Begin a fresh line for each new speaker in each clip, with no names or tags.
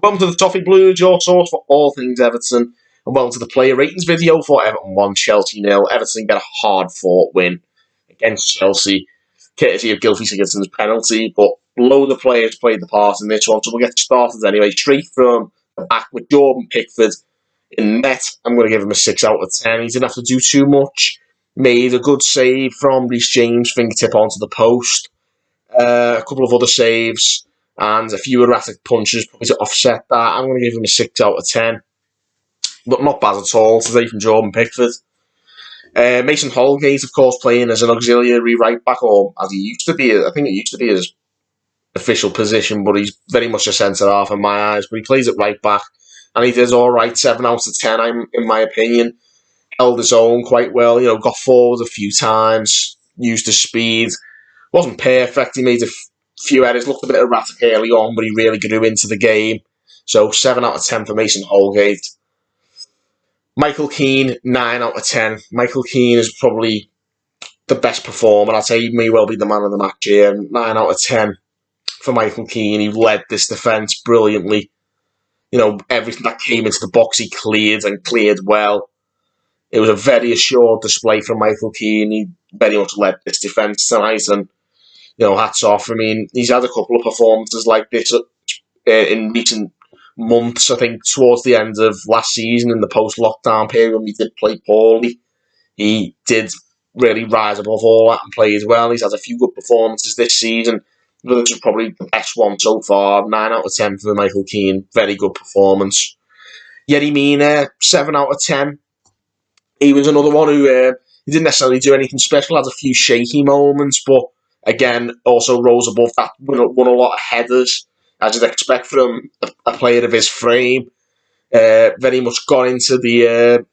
Welcome to the Toffee Blues, your source for all things Everton, and welcome to the player ratings video for Everton 1, Chelsea 0. Everton get a hard-fought win against Chelsea, courtesy of Gylfi Sigurdsson's penalty, but loads of players played the part in this one, so we'll get started anyway. Straight from the back with Jordan Pickford in net. I'm going to give him a 6 out of 10. He didn't have to do too much. Made a good save from Reece James, fingertip onto the post. A couple of other saves and a few erratic punches probably to offset that. I'm going to give him a 6 out of 10. But not bad at all today from Jordan Pickford. Mason Holgate, of course, playing as an auxiliary right back, or as he used to be. I think it used to be his official position, but he's very much a centre half in my eyes. But he plays at right back, and he does all right. 7 out of 10, in my opinion. Held his own quite well. Got forward a few times, used his speed. Wasn't perfect. He made a few errors, looked a bit erratic early on, but he really grew into the game. So 7 out of 10 for Mason Holgate. Michael Keane, 9 out of 10. Michael Keane is probably the best performer. I'd say he may well be the man of the match here. 9 out of 10 for Michael Keane. He led this defence brilliantly. Everything that came into the box he cleared, and cleared well. It was a very assured display from Michael Keane. He very much led this defence tonight, and hats off. I mean, he's had a couple of performances like this in recent months. I think towards the end of last season, in the post-lockdown period, when we did play poorly, he did really rise above all that and play as well. He's had a few good performances this season. This is probably the best one so far. 9 out of 10 for Michael Keane. Very good performance. Yerry Mina, 7 out of 10. He was another one who he didn't necessarily do anything special. Had a few shaky moments, but again, also rose above that. Won a lot of headers, as you'd expect from a player of his frame. Very much got into the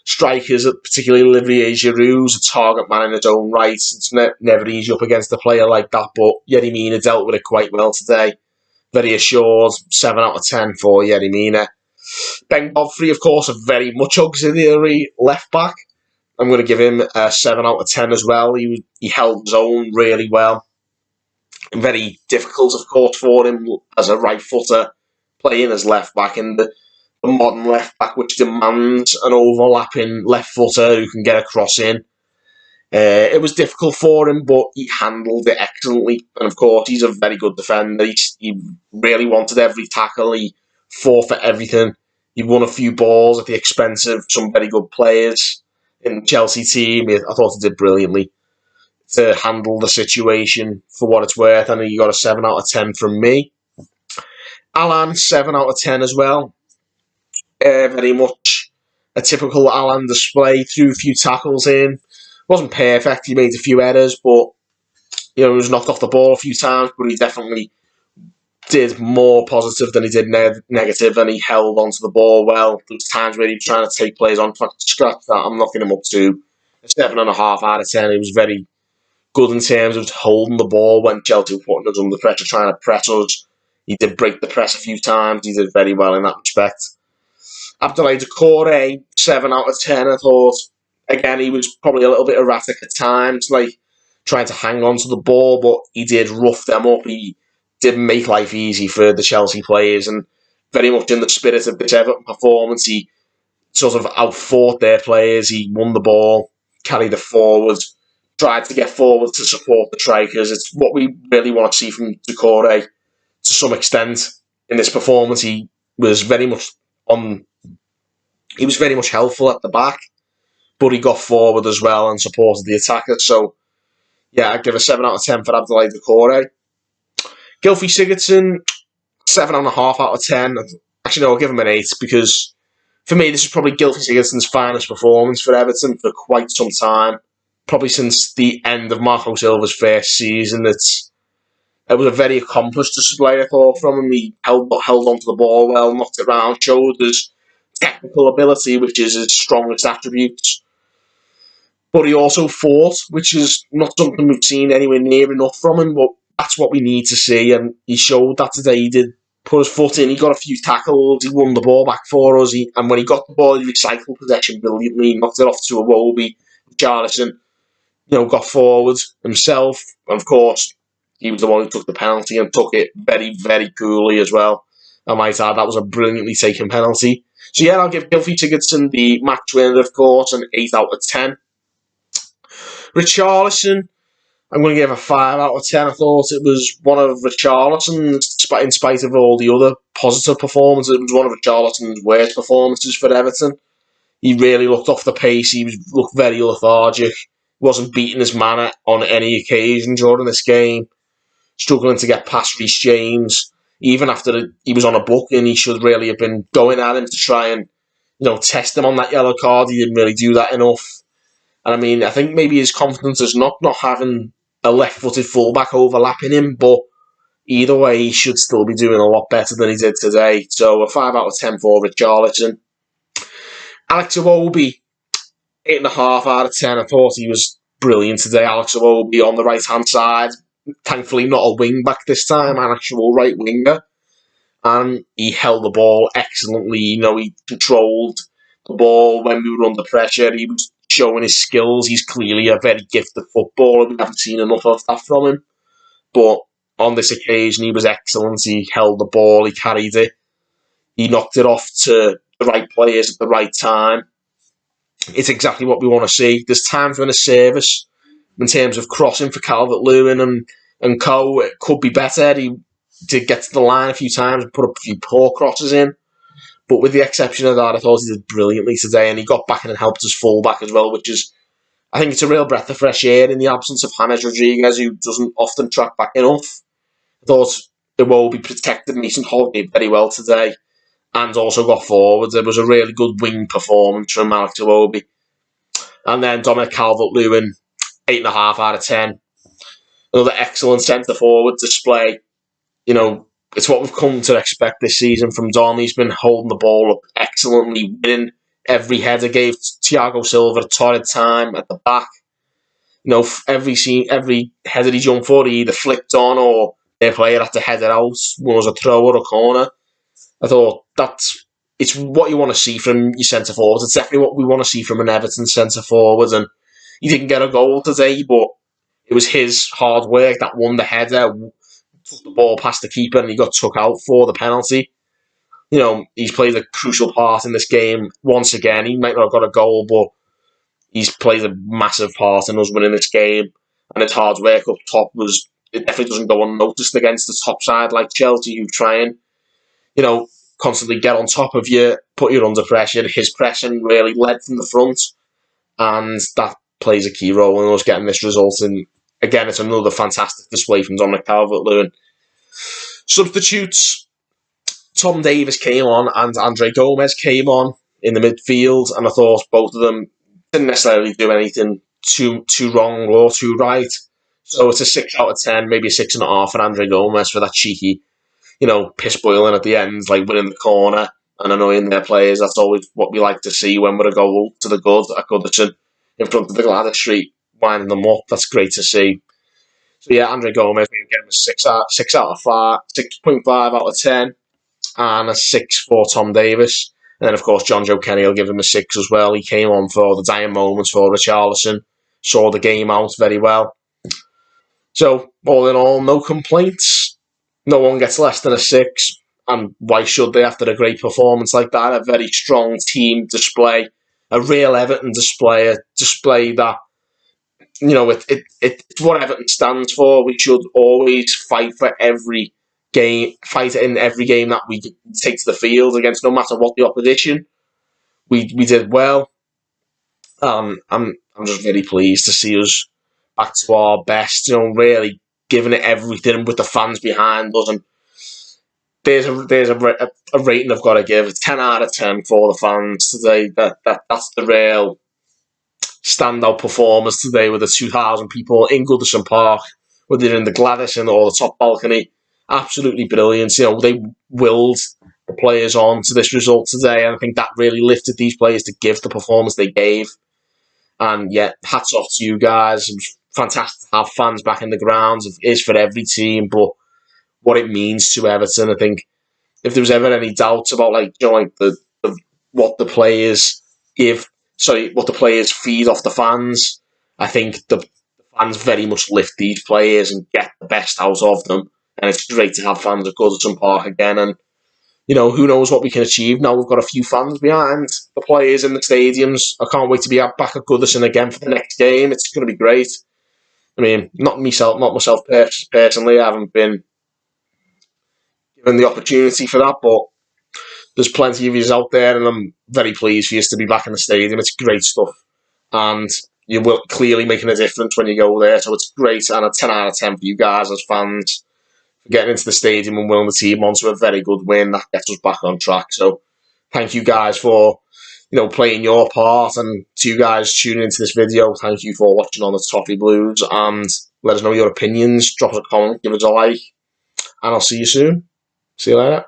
strikers, particularly Olivier Giroud, who's a target man in his own right. It's never easy up against a player like that, but Yerry Mina dealt with it quite well today. Very assured, 7 out of 10 for Yerry Mina. Ben Godfrey, of course, a very much auxiliary left-back. I'm going to give him a 7 out of 10 as well. He held his own really well. Very difficult, of course, for him as a right footer playing as left back in the modern left back, which demands an overlapping left footer who can get a cross in. It was difficult for him, but he handled it excellently. And of course, he's a very good defender. He really wanted every tackle. He fought for everything. He won a few balls at the expense of some very good players in the Chelsea team. I thought he did brilliantly to handle the situation for what it's worth, and he got a 7 out of 10 from me. Alan, 7 out of 10 as well. Very much a typical Alan display. Threw a few tackles in. Wasn't perfect. He made a few errors, but he was knocked off the ball a few times, but he definitely did more positive than he did negative, and he held onto the ball well. There was times where he was trying to take players on. To scratch that, I'm knocking him up to a 7.5 out of 10. He was very good in terms of holding the ball when Chelsea were putting us under pressure, trying to press us. He did break the press a few times. He did very well in that respect. Abdoulaye Doucouré, 7 out of 10, I thought. Again, he was probably a little bit erratic at times, like trying to hang on to the ball, but he did rough them up. He didn't make life easy for the Chelsea players, and very much in the spirit of this Everton performance, he sort of outfought their players. He won the ball, carried it forward, tried to get forward to support the strikers. It's what we really want to see from Doucouré to some extent in this performance. He was very much helpful at the back, but he got forward as well and supported the attackers. So, yeah, I'd give a 7 out of 10 for Abdoulaye Doucouré. Gylfi Sigurdsson, 7.5 out of 10. Actually, no, I'll give him an 8 because, for me, this is probably Gylfi Sigurdsson's finest performance for Everton for quite some time. Probably since the end of Marco Silva's first season. It was a very accomplished display, I thought, from him. He held onto the ball well, knocked it around, showed his technical ability, which is his strongest attributes. But he also fought, which is not something we've seen anywhere near enough from him, but that's what we need to see, and he showed that today. He did put his foot in, he got a few tackles, he won the ball back for us, and when he got the ball, he recycled possession brilliantly. He knocked it off to Iwobi. Charlison, got forward himself, and of course, he was the one who took the penalty and took it very, very coolly as well. I might add, that was a brilliantly taken penalty. So yeah, I'll give Gylfi Sigurdsson the match winner, of course, an 8 out of 10. Richarlison, I'm going to give a 5 out of 10. I thought it was one of Richarlison's, in spite of all the other positive performances, it was one of Richarlison's worst performances for Everton. He really looked off the pace. He looked very lethargic. Wasn't beating his man on any occasion during this game. Struggling to get past Reece James. Even after he was on a booking, he should really have been going at him to try and, test him on that yellow card. He didn't really do that enough. And I mean, I think maybe his confidence is not having a left-footed fullback overlapping him, but either way, he should still be doing a lot better than he did today. So a 5 out of 10 for Richarlison. Alex Iwobi, 8.5 out of 10. I thought he was brilliant today. Alex Iwobi on the right-hand side. Thankfully, not a wing-back this time, an actual right winger. And he held the ball excellently. He controlled the ball when we were under pressure. He was showing his skills. He's clearly a very gifted footballer. We haven't seen enough of that from him. But on this occasion, he was excellent. He held the ball. He carried it. He knocked it off to the right players at the right time. It's exactly what we want to see. There's times when a service, in terms of crossing for Calvert-Lewin and co, it could be better. He did get to the line a few times and put a few poor crosses in. But with the exception of that, I thought he did brilliantly today, and he got back in and helped his full-back as well, which is, I think it's a real breath of fresh air in the absence of James Rodriguez, who doesn't often track back enough. I thought Iwobi protected Mason Holgate very well today, and also got forward. There was a really good wing performance from Alex Iwobi. And then Dominic Calvert-Lewin, 8.5 out of 10. Another excellent centre-forward display. It's what we've come to expect this season from Dom. He's been holding the ball up excellently, winning every header, gave Thiago Silva a torrid time at the back. Every header he jumped for, he either flicked on or their player had to head it out. One was a throw or a corner. I thought it's what you want to see from your centre forwards. It's definitely what we want to see from an Everton centre forward. And he didn't get a goal today, but it was his hard work that won the header. Took the ball past the keeper and he got took out for the penalty. He's played a crucial part in this game once again. He might not have got a goal, but he's played a massive part in us winning this game. And his hard work up top it definitely doesn't go unnoticed against the top side like Chelsea, who try and, constantly get on top of you, put you under pressure. His pressing really led from the front, and that plays a key role in us getting this result. And again, it's another fantastic display from Dominic Calvert-Lewin. Substitutes, Tom Davies came on and Andre Gomez came on in the midfield, and I thought both of them didn't necessarily do anything too wrong or too right. So it's a 6 out of 10, maybe a 6.5 for Andre Gomez for that cheeky, piss boiling at the end, like winning the corner and annoying their players. That's always what we like to see when we're a goal to the good at Goodison in front of the Gladys Street, winding them up. That's great to see. So yeah, Andre Gomez, we get him a 6 out of 5, 6.5 out of 10, and a 6 for Tom Davies. And then of course John Joe Kenny will give him a 6 as well. He came on for the dying moments for Richarlison, saw the game out very well. So all in all, no complaints. No one gets less than a 6, and why should they after a great performance like that? A very strong team display, a real Everton display, a display that, it's what Everton stands for. We should always fight for every game, fight in every game that we take to the field against, no matter what the opposition. We did well. I'm just very pleased to see us back to our best, really giving it everything with the fans behind us. And there's a rating I've got to give. It's 10 out of 10 for the fans today. That's the real standout performance today, with the 2,000 people in Goodison Park, whether they're in the Goodison or the top balcony. Absolutely brilliant. They willed the players on to this result today, and I think that really lifted these players to give the performance they gave. And yeah, hats off to you guys. It was fantastic to have fans back in the grounds. It is for every team, but what it means to Everton, I think, if there was ever any doubts about what the players what the players feed off the fans, I think the fans very much lift these players and get the best out of them. And it's great to have fans at Goodison Park again. And who knows what we can achieve now. We've got a few fans behind the players in the stadiums. I can't wait to be back at Goodison again for the next game. It's going to be great. I mean, not myself personally. I haven't been given the opportunity for that, but there's plenty of you out there, and I'm very pleased for you to be back in the stadium. It's great stuff, and you will clearly making a difference when you go there. So it's great, and a 10 out of 10 for you guys as fans for getting into the stadium and willing the team on to a very good win that gets us back on track. So thank you guys for playing your part, and to you guys tuning into this video, thank you for watching on the Toffee Blues, and let us know your opinions. Drop us a comment, give us a like, and I'll see you soon. See you later.